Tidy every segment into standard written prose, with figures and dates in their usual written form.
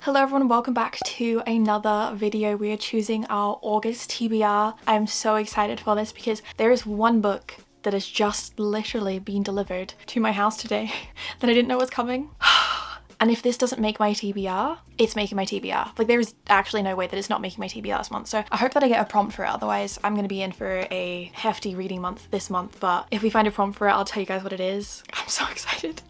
Hello everyone and welcome back to another video. We are choosing our August TBR. I'm so excited for this because there is one book that has just literally been delivered to my house today that I didn't know was coming. And if this doesn't make my TBR, it's making my TBR. Like, there is actually no way that it's not making my TBR this month. So I hope that I get a prompt for it. Otherwise, I'm going to be in for a hefty reading month this month. But if we find a prompt for it, I'll tell you guys what it is. I'm so excited.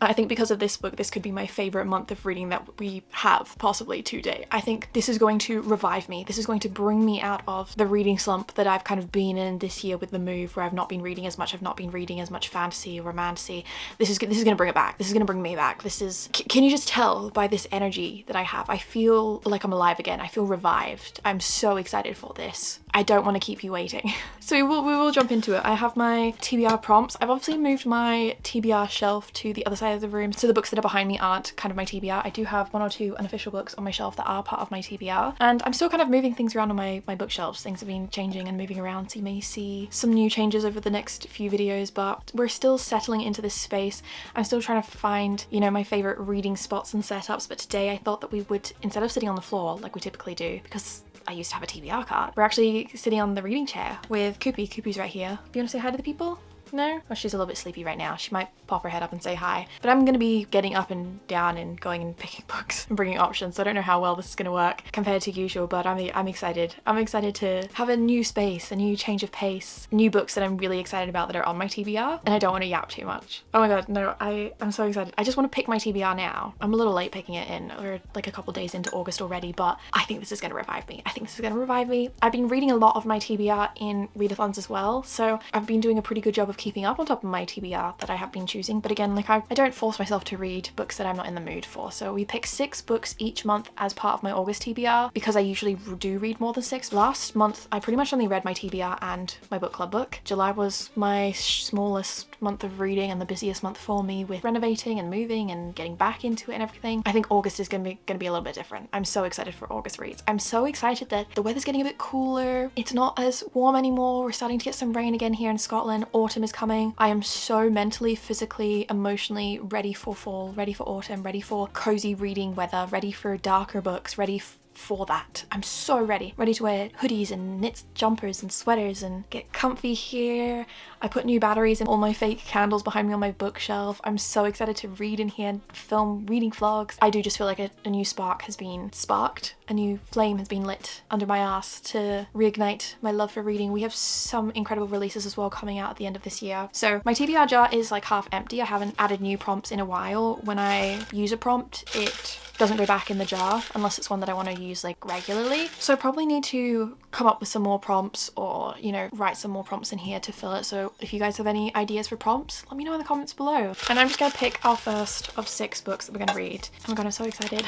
I think because of this book, this could be my favorite month of reading that we have possibly to date. I think this is going to revive me. This is going to bring me out of the reading slump that I've kind of been in this year with the move, where I've not been reading as much. I've not been reading as much fantasy or romantasy. This is going to bring it back. This is going to bring me back. Can you just tell by this energy that I have? I feel like I'm alive again. I feel revived. I'm so excited for this. I don't want to keep you waiting. So we will jump into it. I have my TBR prompts. I've obviously moved my TBR shelf to the other side of the room, so the books that are behind me aren't kind of my TBR. I do have one or two unofficial books on my shelf that are part of my TBR, and I'm still kind of moving things around on my bookshelves. Things have been changing and moving around, so you may see some new changes over the next few videos, but we're still settling into this space. I'm still trying to find, you know, my favorite reading spots and setups, but today I thought that we would, instead of sitting on the floor like we typically do, because I used to have a TBR cart, we're actually sitting on the reading chair with Koopy. Koopy's right here. Do you want to say hi to the people? No? Oh, she's a little bit sleepy right now. She might pop her head up and say hi. But I'm going to be getting up and down and going and picking books and bringing options. So I don't know how well this is going to work compared to usual, but I'm excited. I'm excited to have a new space, a new change of pace, new books that I'm really excited about that are on my TBR, and I don't want to yap too much. Oh my god, no, I'm so excited. I just want to pick my TBR now. I'm a little late picking it in. We're like a couple days into August already, but I think this is going to revive me. I think this is going to revive me. I've been reading a lot of my TBR in readathons as well, so I've been doing a pretty good job of keeping up on top of my TBR that I have been choosing. But again, like I don't force myself to read books that I'm not in the mood for. So we pick 6 books each month as part of my August TBR because I usually do read more than 6. Last month, I pretty much only read my TBR and my book club book. July was my smallest month of reading and the busiest month for me with renovating and moving and getting back into it and everything. I think August is gonna be a little bit different. I'm so excited for August reads. I'm so excited that the weather's getting a bit cooler. It's not as warm anymore. We're starting to get some rain again here in Scotland. Autumn is coming. I am so mentally, physically, emotionally ready for fall, ready for autumn, ready for cozy reading weather, ready for darker books, ready for that. I'm so ready to wear hoodies and knit jumpers and sweaters and get comfy here. I put new batteries in all my fake candles behind me on my bookshelf. I'm so excited to read in here and film reading vlogs. I do just feel like a new spark has been sparked. A new flame has been lit under my ass to reignite my love for reading. We have some incredible releases as well coming out at the end of this year. So my TBR jar is like half empty. I haven't added new prompts in a while. When I use a prompt, it doesn't go back in the jar unless it's one that I want to use like regularly. So I probably need to come up with some more prompts or, you know, write some more prompts in here to fill it. So if you guys have any ideas for prompts, let me know in the comments below. And I'm just gonna pick our first of 6 books that we're gonna read. Oh my god, I'm so excited.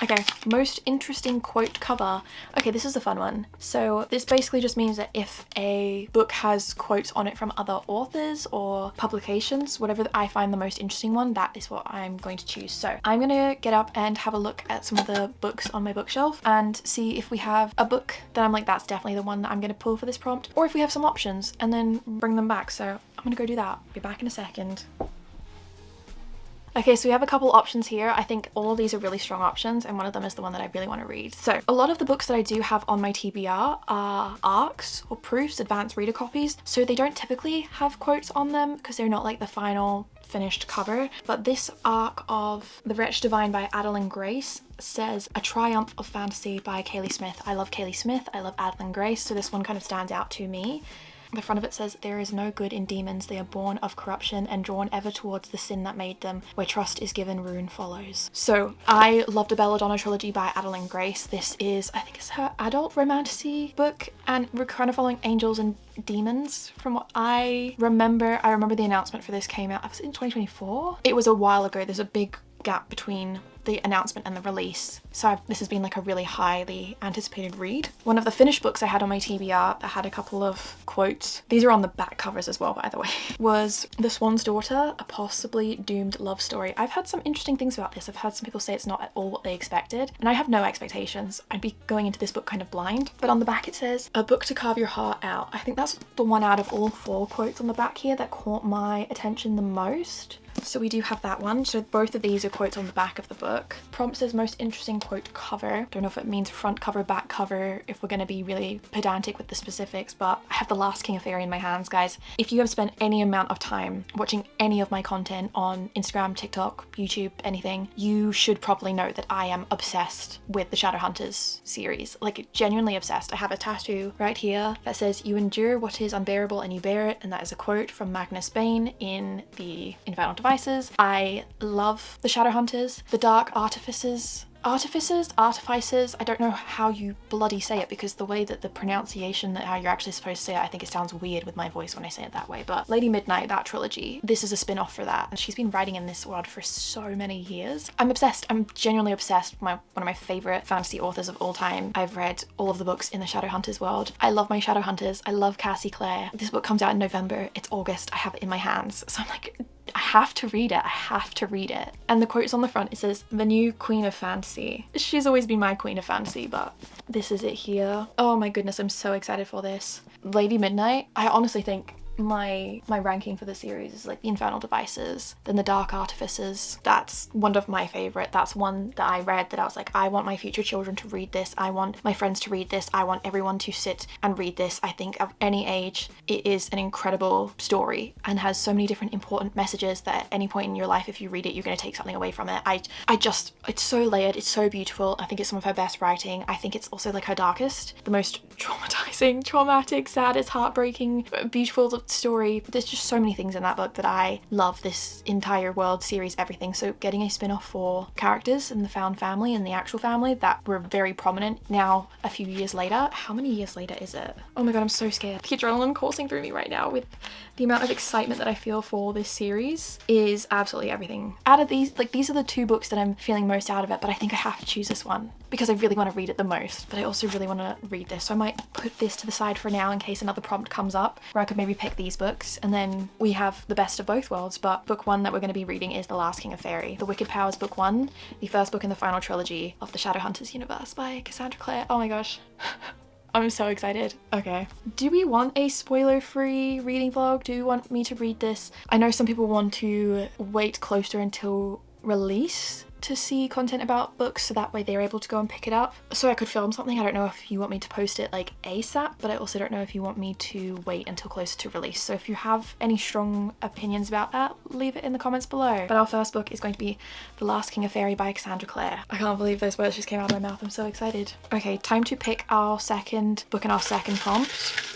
Okay, most interesting quote cover. Okay, this is a fun one. So this basically just means that if a book has quotes on it from other authors or publications, whatever I find the most interesting one, that is what I'm going to choose. So I'm gonna get up and have a look at some of the books on my bookshelf and see if we have a book that I'm like, that's definitely the one that I'm gonna pull for this prompt, or if we have some options and then bring them back. So I'm gonna go do that. Be back in a second. Okay, so we have a couple options here. I think all of these are really strong options, and one of them is the one that I really want to read. So a lot of the books that I do have on my TBR are ARCs or proofs, advanced reader copies. So they don't typically have quotes on them because they're not like the final finished cover. But this ARC of The Wretch Divine by Adeline Grace says A Triumph of Fantasy by Kaylee Smith. I love Kaylee Smith. I love Adeline Grace. So this one kind of stands out to me. The front of it says, there is no good in demons, they are born of corruption and drawn ever towards the sin that made them. Where trust is given, ruin follows. So I love the Belladonna trilogy by Adeline Grace. This is, I think it's her adult romantasy book, and we're kind of following angels and demons from what I remember. I remember the announcement for this came out, was it in 2024? It was a while ago. There's a big gap between the announcement and the release. So this has been like a really highly anticipated read. One of the finished books I had on my TBR that had a couple of quotes, these are on the back covers as well by the way, was The Swan's Daughter, a possibly doomed love story. I've had some interesting things about this. I've had some people say it's not at all what they expected, and I have no expectations. I'd be going into this book kind of blind. But on the back it says, a book to carve your heart out. I think that's the one out of all 4 quotes on the back here that caught my attention the most. So we do have that one. So both of these are quotes on the back of the book. book. Prompt says most interesting quote cover. Don't know if it means front cover, back cover, if we're going to be really pedantic with the specifics, but I have The Last King of Fairy in my hands, guys. If you have spent any amount of time watching any of my content on Instagram, TikTok, YouTube, anything, you should probably know that I am obsessed with the Shadowhunters series. Like, genuinely obsessed. I have a tattoo right here that says, "You endure what is unbearable and you bear it," and that is a quote from Magnus Bane in the Infernal Devices. I love the Shadowhunters, the Dark Artificers, I don't know how you bloody say it, because the way that the pronunciation, that how you're actually supposed to say it, I think it sounds weird with my voice when I say it that way. But Lady Midnight, that trilogy, this is a spin-off for that, and she's been writing in this world for so many years. I'm obsessed. I'm genuinely obsessed. One of my favorite fantasy authors of all time. I've read all of the books in the Shadowhunters world. I love my Shadowhunters. I love Cassie Clare. This book comes out in November. It's August. I have it in my hands, so I'm like, I have to read it. I have to read it. And the quotes on the front, it says, "The new queen of fantasy." She's always been my queen of fantasy, but this is it here. Oh my goodness, I'm so excited for this. Lady Midnight, I honestly think my ranking for the series is like the Infernal Devices, then the Dark Artificers. That's one of my favorite. That's one that I read that I was like, I want my future children to read this. I want my friends to read this. I want everyone to sit and read this. I think of any age, it is an incredible story and has so many different important messages that at any point in your life, if you read it, you're going to take something away from it. It's so layered. It's so beautiful. I think it's some of her best writing. I think it's also like her darkest, the most traumatizing, traumatic, saddest, heartbreaking, beautiful story. There's just so many things in that book that I love. This entire world, series, everything. So getting a spin-off for characters in the found family and the actual family that were very prominent now a few years later. How many years later is it? Oh my god, I'm so scared. The adrenaline coursing through me right now with the amount of excitement that I feel for this series is absolutely everything. Out of these, like, these are the two books that I'm feeling most out of it, but I think I have to choose this one because I really want to read it the most, but I also really want to read this. So I might put this to the side for now in case another prompt comes up where I could maybe pick these books, and then we have the best of both worlds. But book one that we're going to be reading is The Last King of Fairy. The Wicked Powers book one, the first book in the final trilogy of the Shadowhunters universe by Cassandra Clare. Oh my gosh. I'm so excited. Okay. Do we want a spoiler-free reading vlog? Do you want me to read this? I know some people want to wait closer until release to see content about books, so that way they're able to go and pick it up. So I could film something. I don't know if you want me to post it like ASAP, but I also don't know if you want me to wait until closer to release. So if you have any strong opinions about that, leave it in the comments below. But our first book is going to be The Last King of Fairy by Cassandra Clare. I can't believe those words just came out of my mouth. I'm so excited. Okay, time to pick our second book and our second prompt.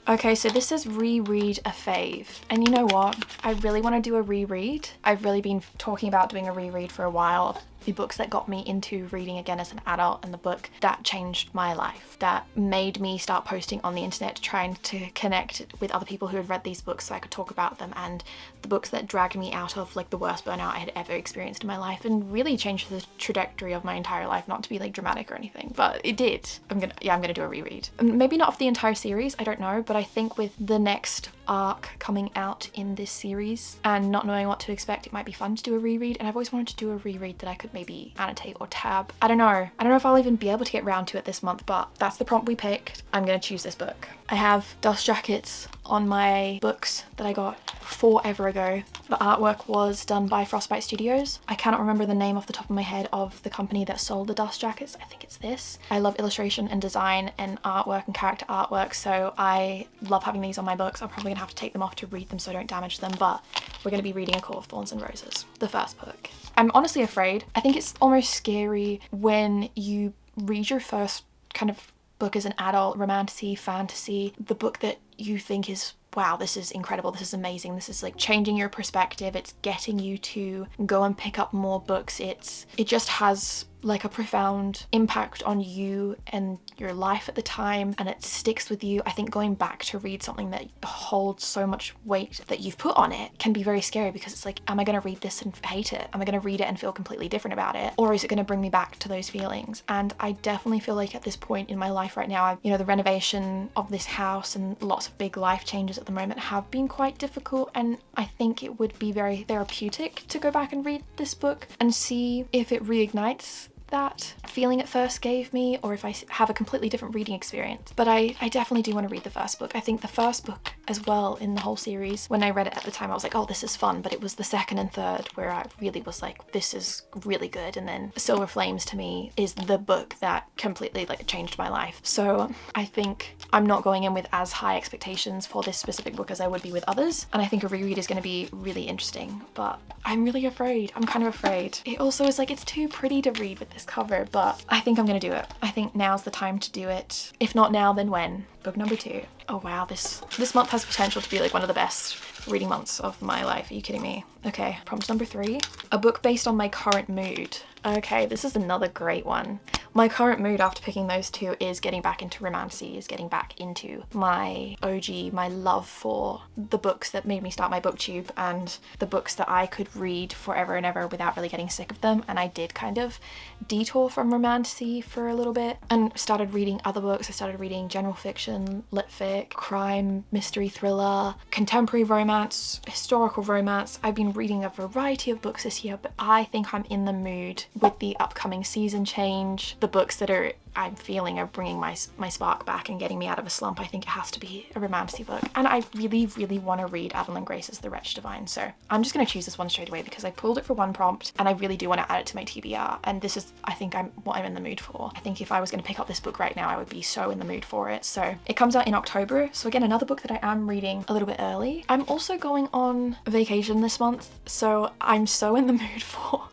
Okay, so this says reread a fave. And you know what? I really want to do a reread. I've really been talking about doing a reread for a while. The books that got me into reading again as an adult, and the book that changed my life, that made me start posting on the internet, trying to connect with other people who had read these books so I could talk about them, and the books that dragged me out of like the worst burnout I had ever experienced in my life and really changed the trajectory of my entire life. Not to be like dramatic or anything, but it did. I'm gonna do a reread. Maybe not of the entire series, I don't know, but I think with the next arc coming out in this series and not knowing what to expect, it might be fun to do a reread. And I've always wanted to do a reread that I could maybe annotate or tab. I don't know if I'll even be able to get round to it this month, but that's the prompt we picked. I'm gonna choose this book. I have dust jackets on my books that I got forever ago. The artwork was done by Frostbite Studios. I cannot remember the name off the top of my head of the company that sold the dust jackets. I think it's this. I love illustration and design and artwork and character artwork, so I love having these on my books. I'm probably gonna have to take them off to read them so I don't damage them, but we're gonna be reading A Court of Thorns and Roses, the first book. I'm honestly afraid. I think it's almost scary when you read your first kind of book as an adult, romantasy, fantasy, the book that you think is, wow, this is incredible, this is amazing, this is like changing your perspective, it's getting you to go and pick up more books, it just has like a profound impact on you and your life at the time, and it sticks with you. I think going back to read something that holds so much weight that you've put on it can be very scary, because it's like, am I going to read this and hate it? Am I going to read it and feel completely different about it? Or is it going to bring me back to those feelings? And I definitely feel like at this point in my life right now, the renovation of this house and lots of big life changes at the moment have been quite difficult, and I think it would be very therapeutic to go back and read this book and see if it reignites that feeling at first gave me, or if I have a completely different reading experience. But I definitely do want to read the first book. I think the first book as well in the whole series, when I read it at the time, I was like, oh, this is fun. But it was the second and third where I really was like, this is really good. And then Silver Flames to me is the book that completely like changed my life. So I think I'm not going in with as high expectations for this specific book as I would be with others. And I think a reread is going to be really interesting, but I'm really afraid. I'm kind of afraid. It also is like, it's too pretty to read with this cover, but I think I'm going to do it. I think now's the time to do it. If not now, then when? Book number 2. Oh wow, this month has potential to be like one of the best reading months of my life. Are you kidding me? Okay, prompt number 3. A book based on my current mood. Okay, this is another great one. My current mood after picking those two is getting back into romancy, is getting back into my OG, my love for the books that made me start my booktube and the books that I could read forever and ever without really getting sick of them. And I did kind of detour from romancy for a little bit and started reading other books. I started reading general fiction, lit fic, crime, mystery thriller, contemporary romance, historical romance. I've been reading a variety of books this year, but I think I'm in the mood with the upcoming season change. The books that I'm feeling are bringing my spark back and getting me out of a slump. I think it has to be a romancy book. And I really, really want to read Adeline Grace's The Wretched Divine. So I'm just going to choose this one straight away because I pulled it for one prompt and I really do want to add it to my TBR. And this is, I think, what I'm in the mood for. I think if I was going to pick up this book right now, I would be so in the mood for it. So it comes out in October. So again, another book that I am reading a little bit early. I'm also going on vacation this month. So I'm so in the mood for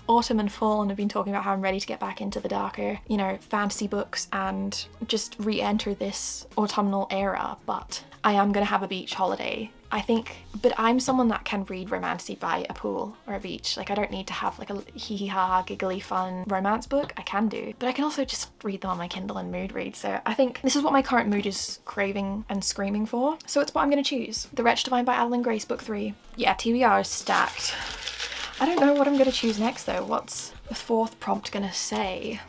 autumn and fall, and I've been talking about how I'm ready to get back into the darker, you know, fantasy books and just re-enter this autumnal era. But I am gonna have a beach holiday, I think. But I'm someone that can read romancy by a pool or a beach. Like, I don't need to have like a hee-hee-ha giggly fun romance book. I can do, but I can also just read them on my Kindle and mood read. So I think this is what my current mood is craving and screaming for. So it's what I'm gonna choose. The Wretched Divine by Adeline Grace, book 3. Yeah, TBR is stacked. I don't know what I'm gonna choose next though. What's the 4th prompt gonna say?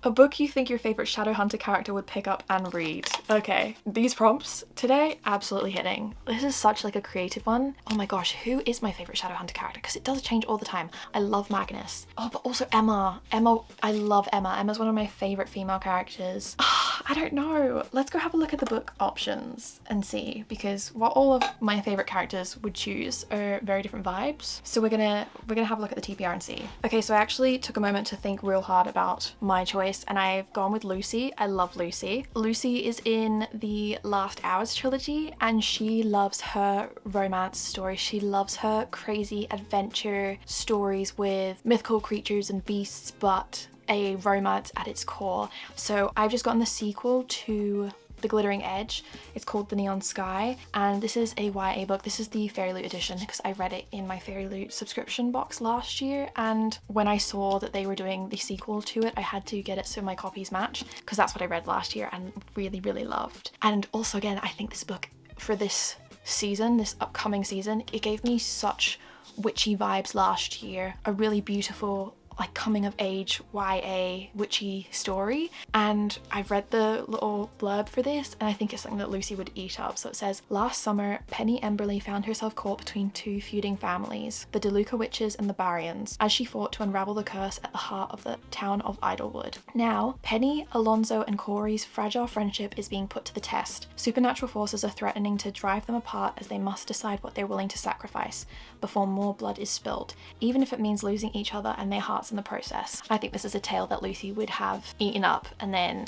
A book you think your favorite Shadowhunter character would pick up and read. Okay, these prompts today, absolutely hitting. This is such like a creative one. Oh my gosh, who is my favorite Shadowhunter character? Because it does change all the time. I love Magnus. Oh, but also Emma. I love Emma. Emma's one of my favorite female characters. I don't know. Let's go have a look at the book options and see, because what all of my favorite characters would choose are very different vibes. So we're gonna have a look at the TBR and see. Okay, so I actually took a moment to think real hard about my choice, and I've gone with Lucy. I love Lucy. Lucy is in the Last Hours trilogy, and she loves her romance stories. She loves her crazy adventure stories with mythical creatures and beasts, but a romance at its core. So I've just gotten the sequel to The Glittering Edge. It's called The Neon Sky, and this is a YA book. This is the Fairy Loot edition because I read it in my Fairy Loot subscription box last year, and when I saw that they were doing the sequel to it, I had to get it so my copies match, because that's what I read last year and really, really loved. And also, again, I think this book for this season, this upcoming season, it gave me such witchy vibes last year. A really beautiful, like, coming of age YA witchy story, and I've read the little blurb for this and I think it's something that Lucy would eat up. So it says, last summer Penny Emberley found herself caught between two feuding families, the DeLuca witches and the Baryons, as she fought to unravel the curse at the heart of the town of Idlewood. Now Penny, Alonzo and Corey's fragile friendship is being put to the test. Supernatural forces are threatening to drive them apart as they must decide what they're willing to sacrifice before more blood is spilled, even if it means losing each other and their hearts in the process. I think this is a tale that Lucy would have eaten up and then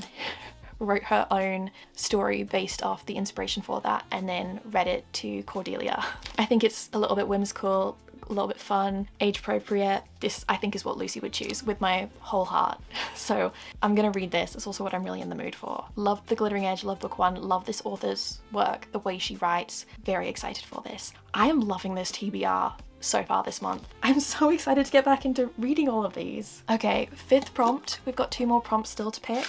wrote her own story based off the inspiration for that and then read it to Cordelia. I think it's a little bit whimsical, a little bit fun, age appropriate. This, I think, is what Lucy would choose with my whole heart. So I'm gonna read this. It's also what I'm really in the mood for. Love The Glittering Edge, love book 1, love this author's work, the way she writes. Very excited for this. I am loving this TBR so far this month. I'm so excited to get back into reading all of these. Okay, 5th prompt. We've got 2 more prompts still to pick.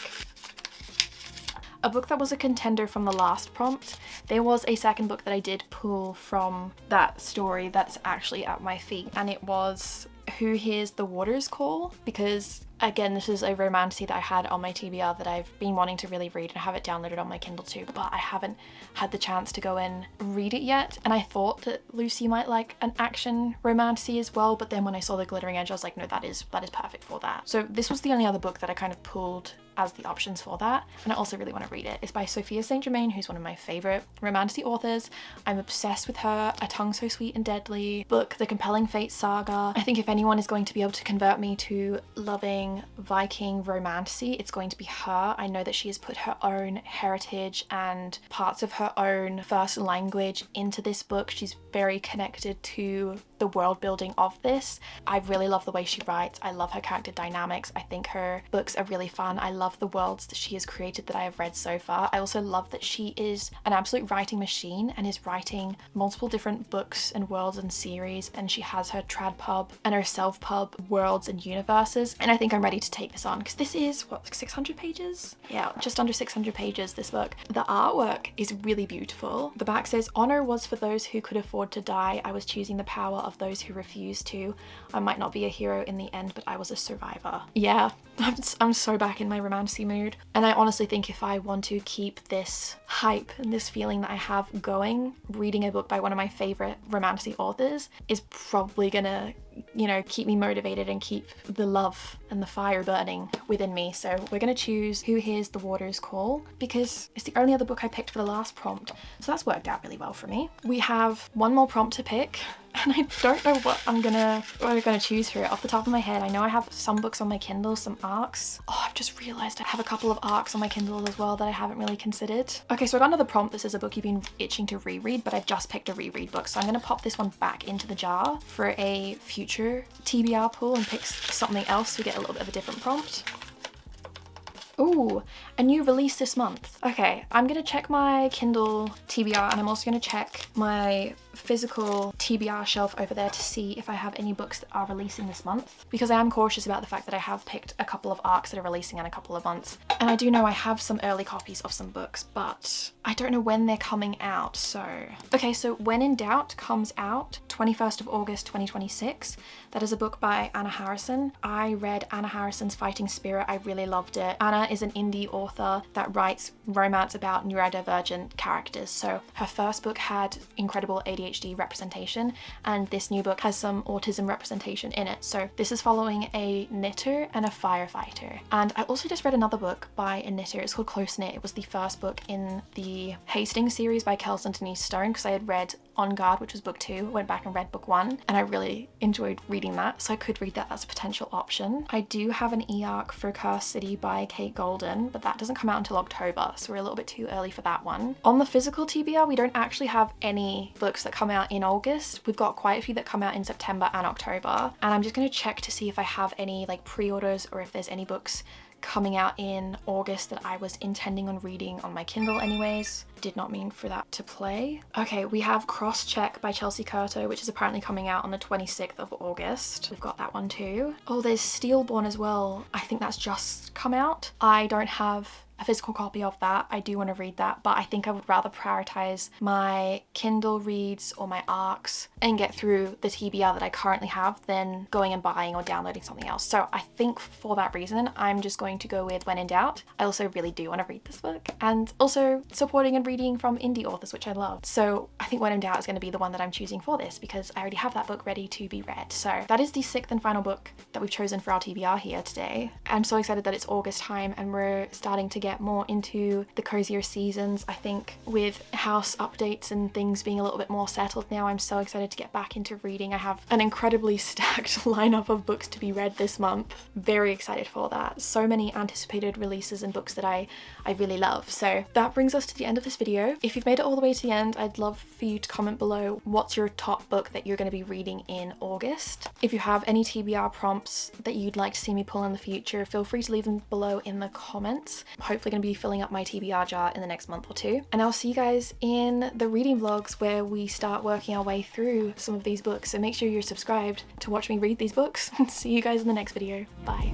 A book that was a contender from the last prompt. There was a second book that I did pull from that story that's actually at my feet, and it was Who Hears the Waters Call, because again, this is a romantasy that I had on my TBR that I've been wanting to really read, and I have it downloaded on my Kindle too, but I haven't had the chance to go and read it yet. And I thought that Lucy might like an action romantasy as well, but then when I saw The Glittering Edge, I was like, no, that is perfect for that. So this was the only other book that I kind of pulled as the options for that, and I also really want to read it. It's by Sophia St. Germain, who's one of my favorite romantasy authors. I'm obsessed with her. A Tongue So Sweet and Deadly book, The Compelling Fate Saga. I think if anyone is going to be able to convert me to loving Viking romantasy, it's going to be her. I know that she has put her own heritage and parts of her own first language into this book. She's very connected to the world building of this. I really love the way she writes. I love her character dynamics. I think her books are really fun. I love the worlds that she has created that I have read so far. I also love that she is an absolute writing machine and is writing multiple different books and worlds and series, and she has her trad pub and her self pub worlds and universes, and I think I'm ready to take this on because this is what, like 600 pages? Yeah, just under 600 pages, this book. The artwork is really beautiful. The back says, "Honor was for those who could afford to die. I was choosing the power of those who refused to. I might not be a hero in the end, but I was a survivor." Yeah, I'm so back in my romantasy mood. And I honestly think if I want to keep this hype and this feeling that I have going, reading a book by one of my favorite romantasy authors is probably gonna, you know, keep me motivated and keep the love and the fire burning within me. So we're gonna choose Who Hears the Waters Call because it's the only other book I picked for the last prompt. So that's worked out really well for me. We have one more prompt to pick, and I don't know what I'm gonna choose for it off the top of my head. I know I have some books on my Kindle, some ARCs. Oh, I've just realized I have a couple of ARCs on my Kindle as well that I haven't really considered. Okay, so I got another prompt. This is a book you've been itching to reread, but I've just picked a reread book. So I'm gonna pop this one back into the jar for a future TBR pool and pick something else so we get a little bit of a different prompt. Ooh, a new release this month. Okay, I'm gonna check my Kindle TBR and I'm also gonna check my physical TBR shelf over there to see if I have any books that are releasing this month, because I am cautious about the fact that I have picked a couple of ARCs that are releasing in a couple of months. And I do know I have some early copies of some books, but I don't know when they're coming out, so. Okay, so When in Doubt comes out 21st of August 2026. That is a book by Anna Harrison. I read Anna Harrison's Fighting Spirit. I really loved it. Anna is an indie author that writes romance about neurodivergent characters. So her first book had incredible ADHD representation, and this new book has some autism representation in it. So this is following a knitter and a firefighter. And I also just read another book by a knitter. It's called Close Knit. It was the first book in the Hastings series by Kelson and Denise Stone, because I had read On Guard, which was book 2, went back and read book 1, and I really enjoyed reading that, so I could read that as a potential option. I do have an e-arc for Cursed City by Kate Golden, but that doesn't come out until October, so we're a little bit too early for that one. On the physical TBR, we don't actually have any books that come out in August. We've got quite a few that come out in September and October, and I'm just going to check to see if I have any like pre-orders or if there's any books coming out in August that I was intending on reading on my Kindle anyways. Did not mean for that to play. Okay, we have Cross Check by Chelsea Curto, which is apparently coming out on the 26th of August. We've got that one too. Oh, there's Steelborn as well. I think that's just come out. I don't have a physical copy of that. I do want to read that, but I think I would rather prioritize my Kindle reads or my ARCs and get through the TBR that I currently have than going and buying or downloading something else. So I think for that reason, I'm just going to go with When in Doubt. I also really do want to read this book, and also supporting and reading from indie authors, which I love. So I think When in Doubt is going to be the one that I'm choosing for this because I already have that book ready to be read. So that is the 6th and final book that we've chosen for our TBR here today. I'm so excited that it's August time and we're starting to get more into the cozier seasons. I think with house updates and things being a little bit more settled now, I'm so excited to get back into reading. I have an incredibly stacked lineup of books to be read this month. Very excited for that. So many anticipated releases and books that I really love. So that brings us to the end of this video. If you've made it all the way to the end, I'd love for you to comment below what's your top book that you're going to be reading in August. If you have any TBR prompts that you'd like to see me pull in the future, feel free to leave them below in the comments. I'm hopefully going to be filling up my TBR jar in the next month or two. And I'll see you guys in the reading vlogs where we start working our way through some of these books. So make sure you're subscribed to watch me read these books. See you guys in the next video. Bye.